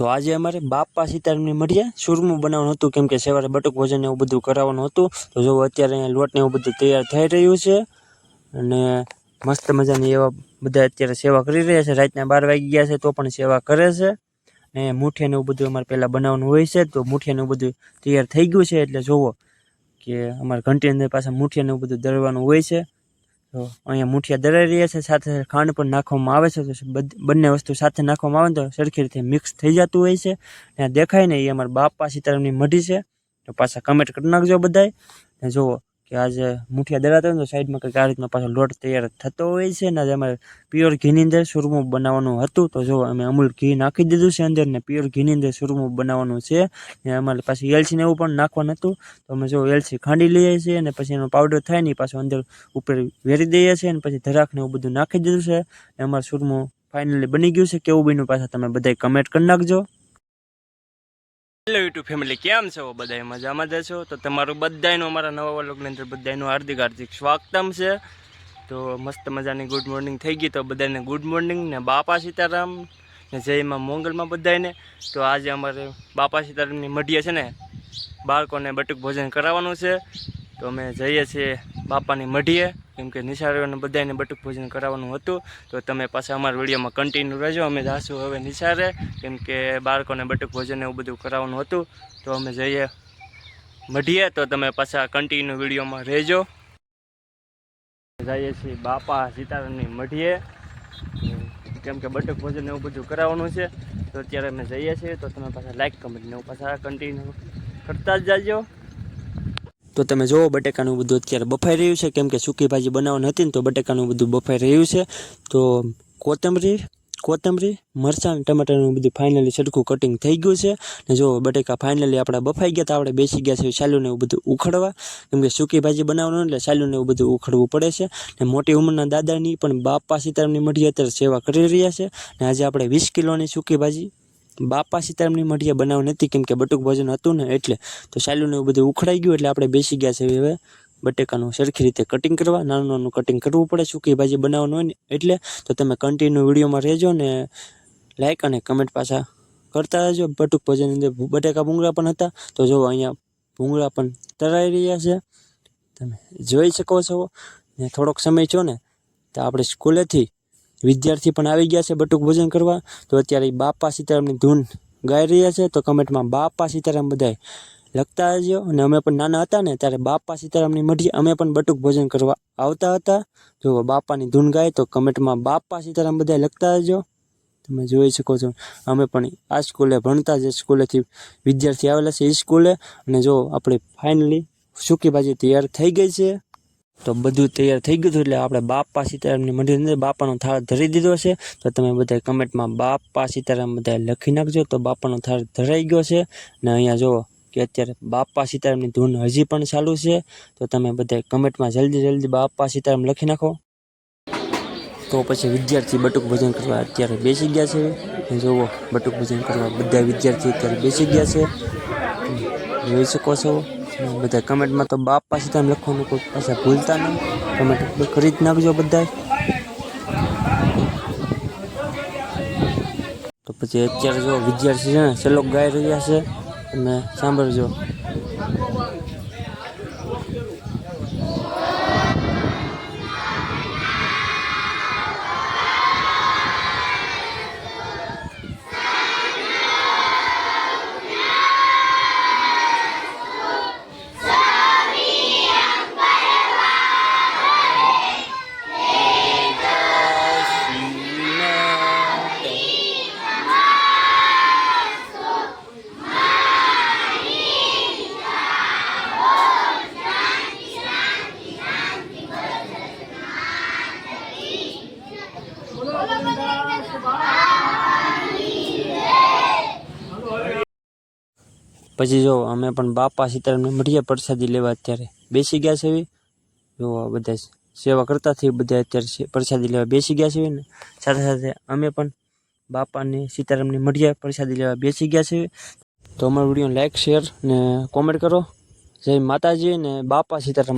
તો આજે અમારે બાપા સીતારામની મઢીએ ચૂરમું બનાવવાનું હતું, કેમ કે સવારે બટુક ભોજન એવું બધું કરાવવાનું હતું. તો જો અત્યારે અહીંયા લોટ ને એવું બધું તૈયાર થઈ રહ્યું છે અને મસ્ત મજાની એવા બધા અત્યારે સેવા કરી રહ્યા છે. રાતના 12 વાગી ગયા છે તો પણ સેવા કરે છે. ને મુઠિયા ને એવું બધું અમારે પહેલાં બનાવવાનું હોય છે, તો મુઠિયા ને એવું બધું તૈયાર થઈ ગયું છે. એટલે જોવો કે અમારે ઘંટી અંદર પાછા મુઠિયા ને એવું બધું દળવાનું હોય છે. તો અહીંયા મુઠિયા દળાઈ રહ્યા છે, સાથે ખાંડ પણ નાખવામાં આવે છે. તો બંને વસ્તુ સાથે નાખવામાં આવે તો સરખી રીતે મિક્સ થઈ જતું હોય છે. ત્યાં દેખાય ને એ અમારા બાપા સીતારામની મઢી છે. તો પાછા કમેન્ટ કરી નાખજો બધાય. ને જુઓ કે આજે મુઠિયા દળાતા હોય તો સાઈડમાં કંઈક આ રીતનો પાછો લોટ તૈયાર થતો હોય છે. ને આજે અમારે પ્યોર ઘીની અંદર ચૂરમું બનાવવાનું હતું. તો જુઓ અમે અમૂલ ઘી નાખી દીધું છે અંદર, ને પ્યોર ઘીની અંદર ચૂરમું બનાવવાનું છે. ને અમારે પાછી એલચી ને એવું પણ નાખવાનું હતું. તો અમે જો એલચી ખાંડી લઈએ છીએ અને પછી એનો પાવડર થાય ને પાછો અંદર ઉપર વેરી દઈએ છીએ. અને પછી ધરાક ને એવું બધું નાખી દીધું છે. ને અમારું ચૂરમું ફાઇનલી બની ગયું છે. કેવું બન્યું પાછા તમે બધાય કમેન્ટ કરી નાખજો. હેલો યુટ્યુબ ફેમિલી, કેમ છો બધા? મજામાં જ છો? તો તમારું બધાયનું અમારા નવા વ્લોગની અંદર બધાયનું હાર્દિક સ્વાગતમ છે. તો મસ્ત મજાની ગુડ મોર્નિંગ થઈ ગઈ. તો બધાને ગુડ મોર્નિંગ ને બાપા સીતારામ ને જય માં મોંગલમાં બધાને. તો આજે અમારે બાપા સીતારામની મઢીએ છે ને બાળકોને બટુક ભોજન કરાવવાનું છે. તો અમે જઈએ છીએ બાપાની મઢીએ, કેમ કે નિશાળીઓને બધાને બટુક ભોજન કરાવવાનું હતું. તો તમે પાછા અમારા વિડીયોમાં કન્ટિન્યુ રહેજો. અમે જાશું હવે નિશાળે, કેમ કે બાળકોને બટુક ભોજન એવું બધું કરાવવાનું હતું. તો અમે જઈએ મઢીએ, તો તમે પાછા કન્ટિન્યુ વિડીયોમાં રહેજો. જઈએ છીએ બાપા સીતારામની મઢીએ, કેમ કે બટુક ભોજન એવું બધું કરાવવાનું છે. તો અત્યારે અમે જઈએ છીએ. તો તમે પાછા લાઈક કમેન્ટ ને પાછા કન્ટિન્યુ કરતા જ જાજો. તો તમે જુઓ બટેકાનું બધું અત્યારે બફાઈ રહ્યું છે, કેમ કે સૂકી ભાજી બનાવવાની હતી ને તો બટેકાનું બધું બફાઈ રહ્યું છે. તો કોથમરી મરચાં ટમાટરનું બધું ફાઇનલી સરખું કટિંગ થઈ ગયું છે. ને જો બટેકા ફાઇનલી આપણા બફાઈ ગયા. તો આપણે બેસી ગયા છે સાલું ને એવું બધું ઉખડવા, કેમ કે સૂકી ભાજી બનાવવાનું એટલે સાલું ને એવું બધું ઉખડવું પડે છે. ને મોટી ઉંમરના દાદાની પણ બાપા સીતારામની મઢી અત્યારે સેવા કરી રહ્યા છે. ને આજે આપણે 20 કિલોની સૂકી ભાજી બાપા સીતારામની મઢીએ બનાવવાની હતી, કેમ કે બટુક ભોજન હતું ને એટલે. તો સાલું ને એવું બધું ઉખડાઈ ગયું એટલે આપણે બેસી ગયા છે હવે બટેકાનું સરખી રીતે કટિંગ કરવા. નાનું નાનું કટિંગ કરવું પડે સૂકી ભાજી બનાવવાનું હોય ને એટલે. તો તમે કન્ટિન્યુ વિડીયોમાં રહેજો ને લાઈક અને કમેન્ટ પાછા કરતા રહેજો. બટુક ભોજન અંદર બટેકા ભૂંગળા પણ હતા. તો જો અહીંયા ભૂંગળા પણ તરાઈ રહ્યા છે, તમે જોઈ શકો છો. ને થોડોક સમય છો ને તો આપણે સ્કૂલેથી વિદ્યાર્થી પણ આવી ગયા છે બટુક ભોજન કરવા. તો અત્યારે બાપા સીતારામની ધૂન ગાઈ રહ્યા છે. તો કમેન્ટમાં બાપા સીતારામ બધાય લખતા રહેજો. અને અમે પણ નાના હતા ને ત્યારે બાપા સીતારામની મઢીએ અમે પણ બટુક ભોજન કરવા આવતા હતા. જો બાપાની ધૂન ગાય તો કમેન્ટમાં બાપા સીતારામ બધાય લખતા રહેજો. તમે જોઈ શકો છો અમે પણ આ સ્કૂલે ભણતા, જે સ્કૂલેથી વિદ્યાર્થી આવેલા છે એ સ્કૂલે. અને જો આપણે ફાઇનલી સૂકી ભાજી તૈયાર થઈ ગઈ છે. તો બધું તૈયાર થઈ ગયું હતું એટલે આપણે બાપા સીતારામની મઢીની અંદર બાપાનો થાળ ધરી દીધો છે. તો તમે બધા કમેન્ટમાં બાપા સીતારામ બધા લખી નાખજો. તો બાપાનો થાળ ધરાઈ ગયો છે. ને અહીંયા જુઓ કે અત્યારે બાપા સીતારામની ધૂન હજી પણ ચાલુ છે. તો તમે બધા કમેન્ટમાં જલ્દી બાપા સીતારામ લખી નાખો. તો પછી વિદ્યાર્થી બટુક ભોજન કરવા અત્યારે બેસી ગયા છે. જુઓ બટુક ભોજન કરવા બધા વિદ્યાર્થી અત્યારે બેસી ગયા છે, જોઈ શકો છો. બધા કમેન્ટમાં તો બાપા સીતારામ લખવાનું કોઈ પાછા ભૂલતા નહીં, કમેન્ટ કરી જ નાખજો બધા. તો પછી અત્યારે જો વિદ્યાર્થી છે ને શ્લોક ગાઈ રહ્યા છે, તમે સાંભળજો. પછી જો અમે પણ બાપા સીતારામને મઢીએ પ્રસાદી લેવા અત્યારે બેસી ગયા છે. જો બધા સેવા કરતા થઈ બધા અત્યારે પ્રસાદી લેવા બેસી ગયા છે. ને સાથે સાથે અમે પણ બાપાની સીતારામની મઢીએ પ્રસાદી લેવા બેસી ગયા છે. તો અમારો વિડીયો લાઈક શેર ને કોમેન્ટ કરો. જય માતાજી ને બાપા સીતારામ.